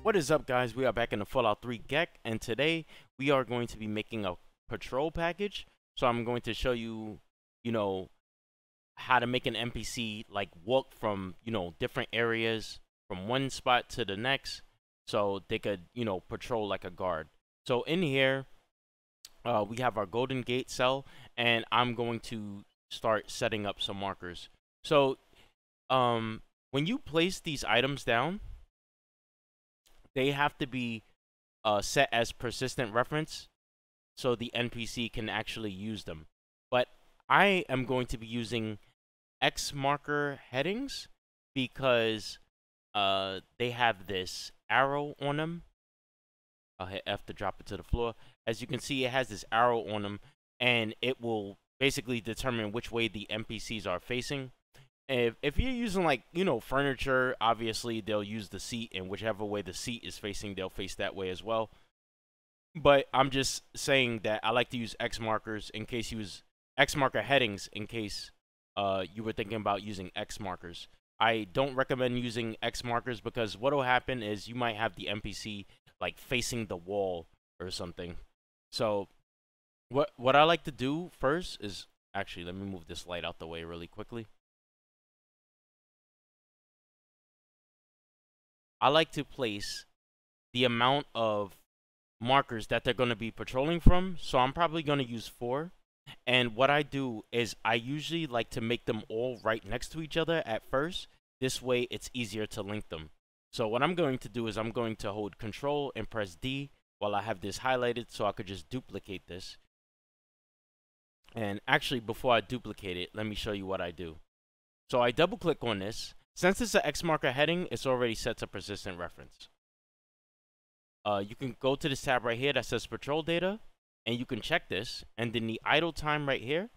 What is up, guys? We are back in the Fallout 3 GEC, and today we are going to be making a patrol package. So I'm going to show you, you know, how to make an NPC like walk from, different areas from one spot to the next, so they could, patrol like a guard. So in here, we have our Golden Gate cell, and I'm going to start setting up some markers. So, when you place these items down, they have to be set as persistent reference so the NPC can actually use them. But I am going to be using X marker headings because they have this arrow on them. I'll hit F to drop it to the floor. As you can see, it has this arrow on them, and it will basically determine which way the NPCs are facing. If you're using, like, furniture, obviously they'll use the seat, and whichever way the seat is facing, they'll face that way as well. But I'm just saying that I like to use X markers in case you use X marker headings in case you were thinking about using X markers. I don't recommend using X markers because what will happen is you might have the NPC like facing the wall or something. So what I like to do first is, actually, let me move this light out the way really quickly. I like to place the amount of markers that they're going to be patrolling from. So I'm probably going to use 4. And what I do is I usually like to make them all right next to each other at first. This way it's easier to link them. So what I'm going to do is I'm going to hold Control and press D while I have this highlighted so I could just duplicate this. And actually, before I duplicate it, let me show you what I do. So I double click on this. Since it's an X marker heading, it's already set to persistent reference. You can go to this tab right here that says patrol data, and you can check this. And then the idle time right here,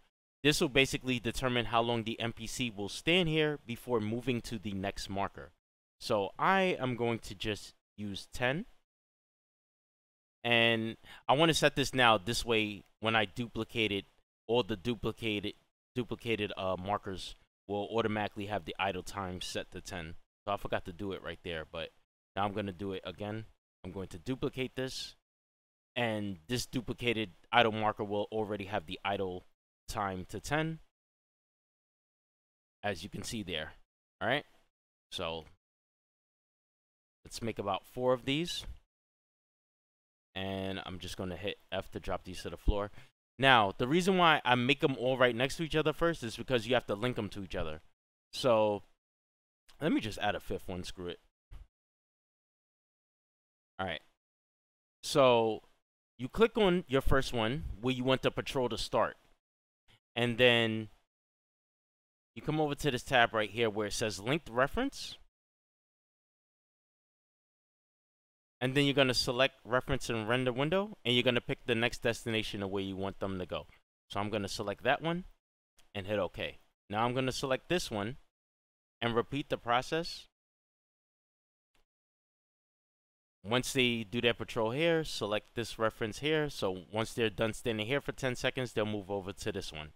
this will basically determine how long the NPC will stand here before moving to the next marker. So I am going to just use 10. And I want to set this now. This way, when I duplicate it, all the duplicated markers will automatically have the idle time set to 10. So I forgot to do it right there, but now I'm going to do it again. I'm going to duplicate this, and this duplicated idle marker will already have the idle time to 10, as you can see there. All right, so let's make about 4 of these, and I'm just going to hit F to drop these to the floor. Now, the reason why I make them all right next to each other first is because you have to link them to each other. So let me just add a 5th one. Screw it. All right. So you click on your first one where you want the patrol to start. And then you come over to this tab right here where it says linked reference. And then you're going to select reference and render window, and you're going to pick the next destination of where you want them to go. So I'm going to select that one and hit OK. Now I'm going to select this one and repeat the process. Once they do their patrol here, select this reference here. So once they're done standing here for 10 seconds, they'll move over to this one.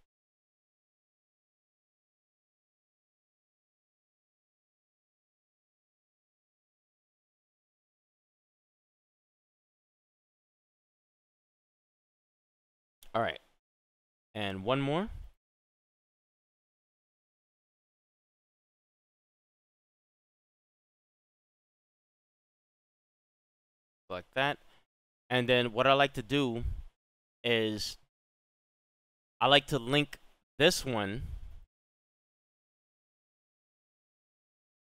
All right. And one more. Like that. And then what I like to do is I like to link this one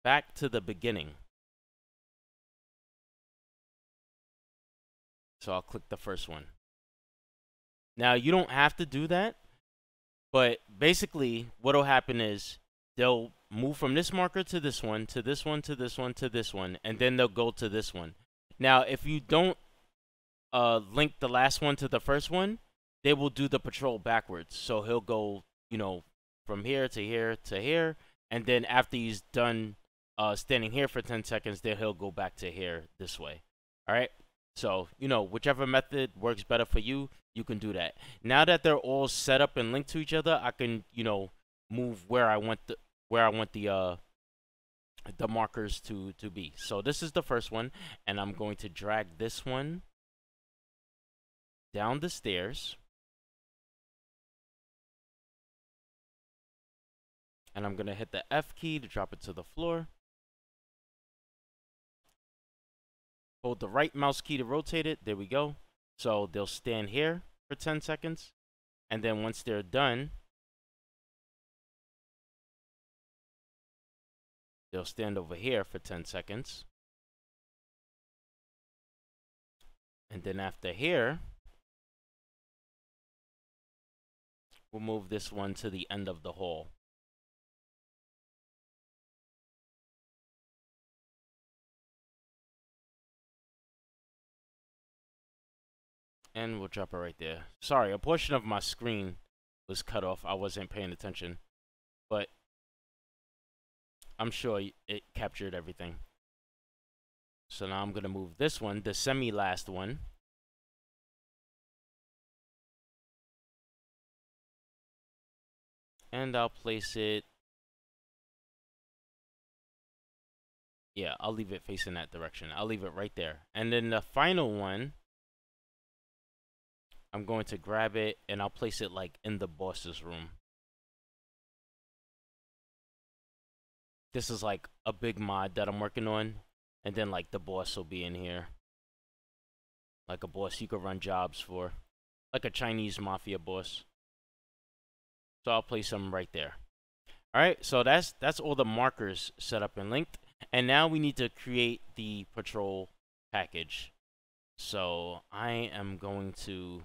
back to the beginning. So I'll click the first one. Now, you don't have to do that, but basically what will happen is they'll move from this marker to this one, to this one, to this one, to this one, and then they'll go to this one. Now, if you don't link the last one to the first one, they will do the patrol backwards. So he'll go, from here to here to here, and then after he's done standing here for 10 seconds, then he'll go back to here this way. All right? So, whichever method works better for you, you can do that. Now that they're all set up and linked to each other, I can, move where I want the the markers to be. So this is the first one, and I'm going to drag this one down the stairs, and I'm going to hit the F key to drop it to the floor. Hold the right mouse key to rotate it. There we go. So they'll stand here for 10 seconds, and then once they're done, they'll stand over here for 10 seconds. And then after here, we'll move this one to the end of the hall. And we'll drop it right there. Sorry, a portion of my screen was cut off. I wasn't paying attention. But I'm sure it captured everything. So now I'm going to move this one, the semi-last one. And I'll place it... Yeah, I'll leave it facing that direction. I'll leave it right there. And then the final one, I'm going to grab it and I'll place it like in the boss's room. This is like a big mod that I'm working on. And then like the boss will be in here. Like a boss you could run jobs for. Like a Chinese mafia boss. So I'll place them right there. Alright, so that's all the markers set up and linked. And now we need to create the patrol package. So I am going to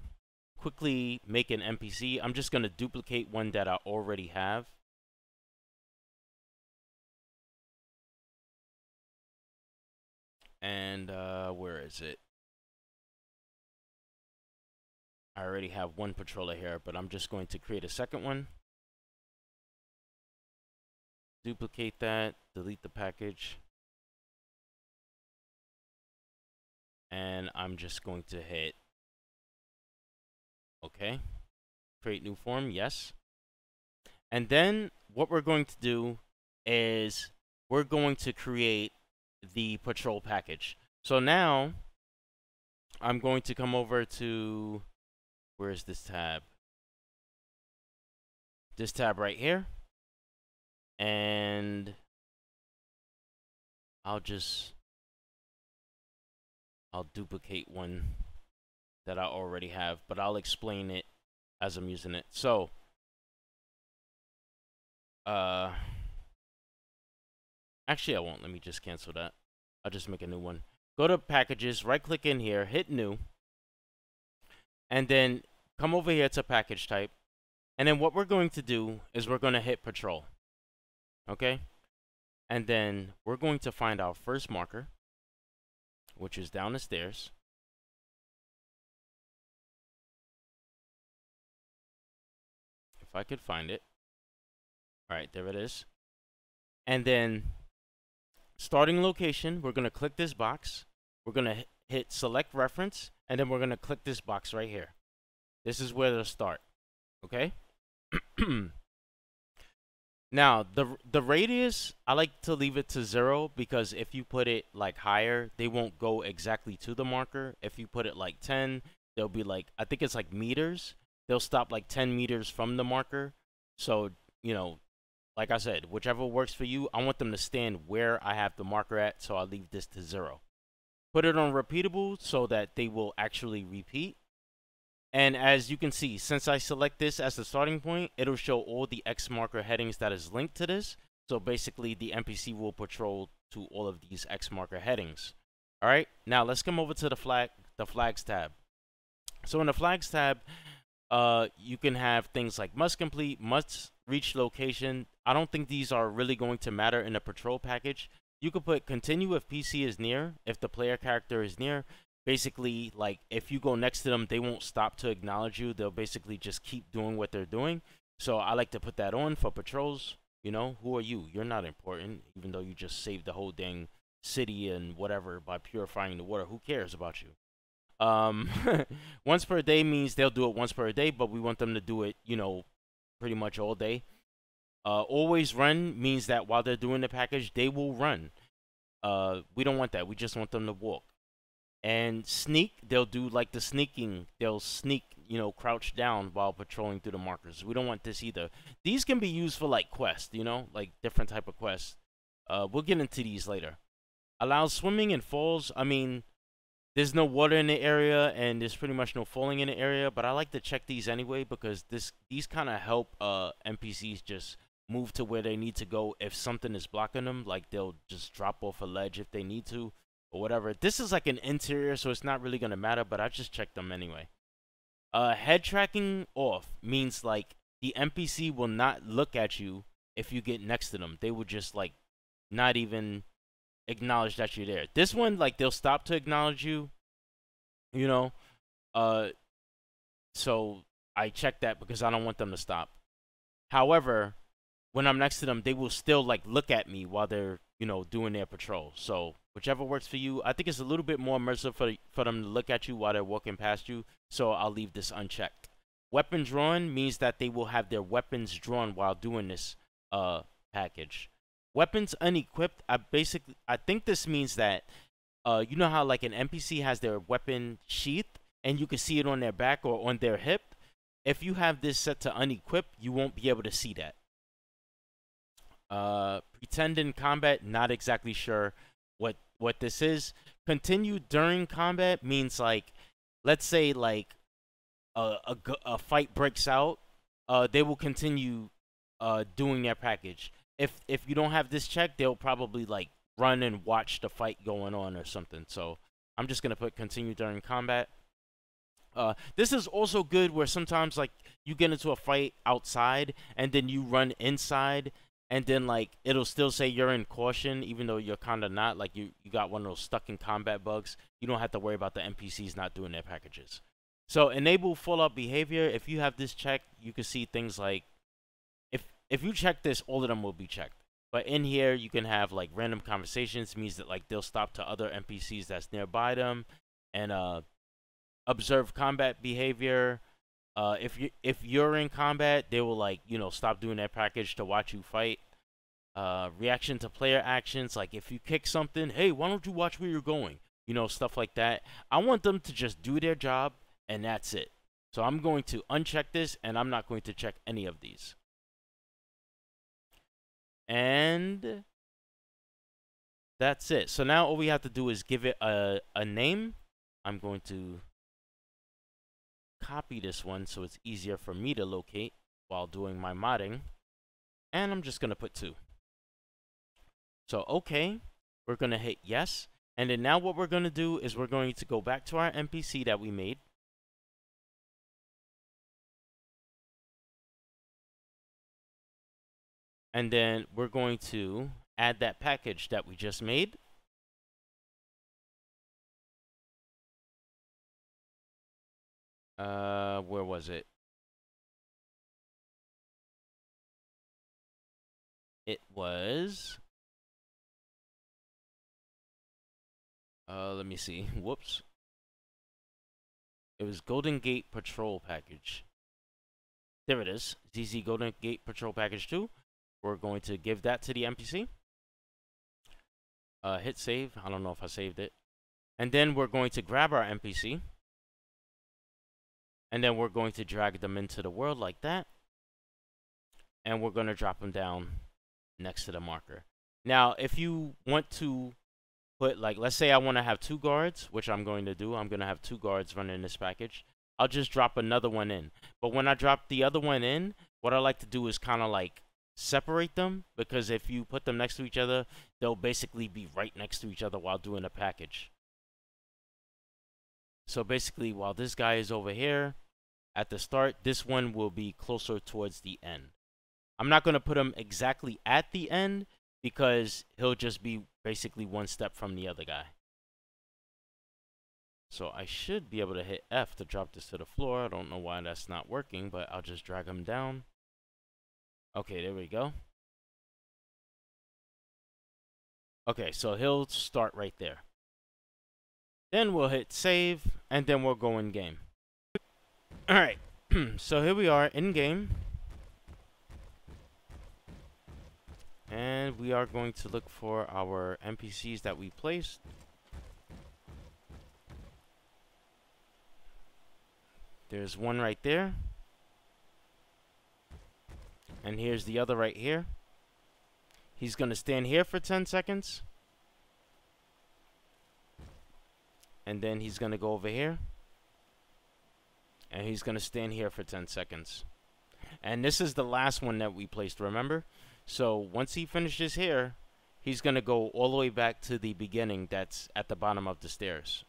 quickly make an NPC. I'm just going to duplicate one that I already have. And where is it? I already have one patroller here, but I'm just going to create a second one. Duplicate that, delete the package. And I'm just going to hit OK. Create new form, yes. And then what we're going to do is we're going to create the patrol package. So now I'm going to come over to, where is this tab? This tab right here. And I'll duplicate one that I already have, but I'll explain it as I'm using it. So actually I won't. Let me just cancel that. I'll just make a new one. Go to packages, right click in here, hit new, and then come over here to package type. And then what we're going to do is we're going to hit patrol. Okay? And then we're going to find our first marker, which is down the stairs. If I could find it. All right, there it is. And then starting location, we're going to click this box. We're going to hit select reference, and then we're going to click this box right here. This is where they'll start. Okay? Now, the radius, I like to leave it to 0 because if you put it like higher, they won't go exactly to the marker. If you put it like 10, they'll be like, I think it's like meters. They'll stop like 10 meters from the marker. So, you know, like I said, whichever works for you, I want them to stand where I have the marker at, so I'll leave this to 0. Put it on repeatable so that they will actually repeat. And as you can see, since I select this as the starting point, it'll show all the X marker headings that is linked to this. So basically, the NPC will patrol to all of these X marker headings. All right, now let's come over to the flags tab. So in the flags tab, you can have things like must complete, must reach location. I don't think these are really going to matter in the patrol package. You could put continue if PC is near, if the player character is near. Basically, like, if you go next to them, they won't stop to acknowledge you. They'll basically just keep doing what they're doing. So I like to put that on for patrols. You know, who are you? You're not important, even though you just saved the whole dang city and whatever by purifying the water. Who cares about you? Once per day means they'll do it once per day, but we want them to do it, you know, pretty much all day. Always run means that while they're doing the package, they will run. We don't want that. We just want them to walk. And sneak, they'll do like the sneaking. They'll sneak, crouch down while patrolling through the markers. We don't want this either. These can be used for like quests, like different type of quests. We'll get into these later. Allows swimming and falls. I mean, there's no water in the area and there's pretty much no falling in the area, but I like to check these anyway because these kind of help NPCs just move to where they need to go if something is blocking them. Like they'll just drop off a ledge if they need to or whatever. This is like an interior, so it's not really gonna matter, but I just checked them anyway. Head tracking off means like the NPC will not look at you if you get next to them. They will just like not even acknowledge that you're there. This one, like, they'll stop to acknowledge you, you know. So I check that because I don't want them to stop. However, when I'm next to them, they will still like look at me while they're, doing their patrol. So whichever works for you. I think it's a little bit more immersive for them to look at you while they're walking past you. So I'll leave this unchecked. Weapon drawn means that they will have their weapons drawn while doing this package. Weapons unequipped. I think this means that you know how like an NPC has their weapon sheath and you can see it on their back or on their hip. If you have this set to unequipped, you won't be able to see that. Pretend in combat, not exactly sure what this is. Continue during combat means like, let's say like a fight breaks out, they will continue doing their package. If you don't have this check, they'll probably like run and watch the fight going on or something. So I'm just gonna put continue during combat. This is also good where sometimes like you get into a fight outside and then you run inside and then like it'll still say you're in caution even though you're kind of not. Like you got one of those stuck in combat bugs. You don't have to worry about the NPCs not doing their packages. So enable fallout behavior. If you have this checked, you can see things like if you check this, all of them will be checked. But in here, you can have like random conversations. Means that like they'll stop to other NPCs that's nearby them, and observe combat behavior. If you're in combat, they will like stop doing their package to watch you fight. Reaction to player actions. Like if you kick something, hey, why don't you watch where you're going? Stuff like that. I want them to just do their job, and that's it. So I'm going to uncheck this, and I'm not going to check any of these. And that's it. So now all we have to do is give it a name. I'm going to copy this one so it's easier for me to locate while doing my modding. And I'm just going to put 2. So, okay. We're going to hit yes. And then now what we're going to do is we're going to go back to our NPC that we made. And then we're going to add that package that we just made. Where was it? It was... let me see. Whoops. It was Golden Gate Patrol Package. There it is. ZZ Golden Gate Patrol Package 2. We're going to give that to the NPC. Hit save. I don't know if I saved it. And then we're going to grab our NPC. And then we're going to drag them into the world like that. And we're going to drop them down next to the marker. Now, if you want to put, like, let's say I want to have 2 guards, which I'm going to do. I'm going to have 2 guards running this package. I'll just drop another one in. But when I drop the other one in, what I like to do is kind of like separate them, because if you put them next to each other, they'll basically be right next to each other while doing a package. So basically, while this guy is over here at the start, this one will be closer towards the end. I'm not going to put him exactly at the end because he'll just be basically one step from the other guy. So I should be able to hit F to drop this to the floor. I don't know why that's not working, but I'll just drag him down. Okay, there we go. Okay, so he'll start right there. Then we'll hit save, and then we'll go in game. Alright, so here we are in game. and we are going to look for our NPCs that we placed. There's one right there. And here's the other right here. He's going to stand here for 10 seconds. And then he's going to go over here. And he's going to stand here for 10 seconds. And this is the last one that we placed, remember? So once he finishes here, he's going to go all the way back to the beginning that's at the bottom of the stairs.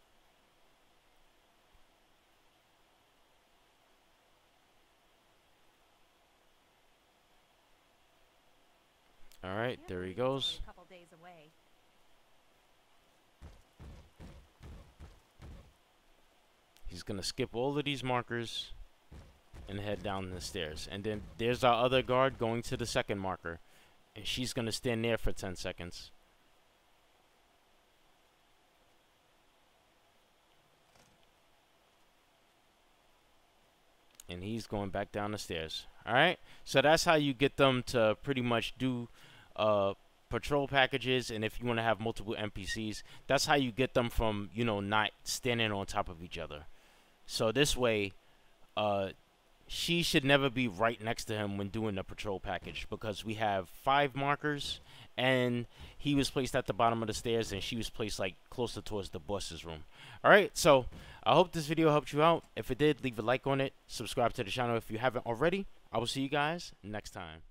All right, there he goes. He's going to skip all of these markers and head down the stairs. And then there's our other guard going to the second marker. And she's going to stand there for 10 seconds. And he's going back down the stairs. Alright? So that's how you get them to pretty much do patrol packages. And if you want to have multiple NPCs, that's how you get them from, you know, not standing on top of each other. So this way, she should never be right next to him when doing the patrol package, because we have 5 markers and he was placed at the bottom of the stairs and she was placed like closer towards the boss's room. Alright, so I hope this video helped you out. If it did, leave a like on it, subscribe to the channel if you haven't already. I will see you guys next time.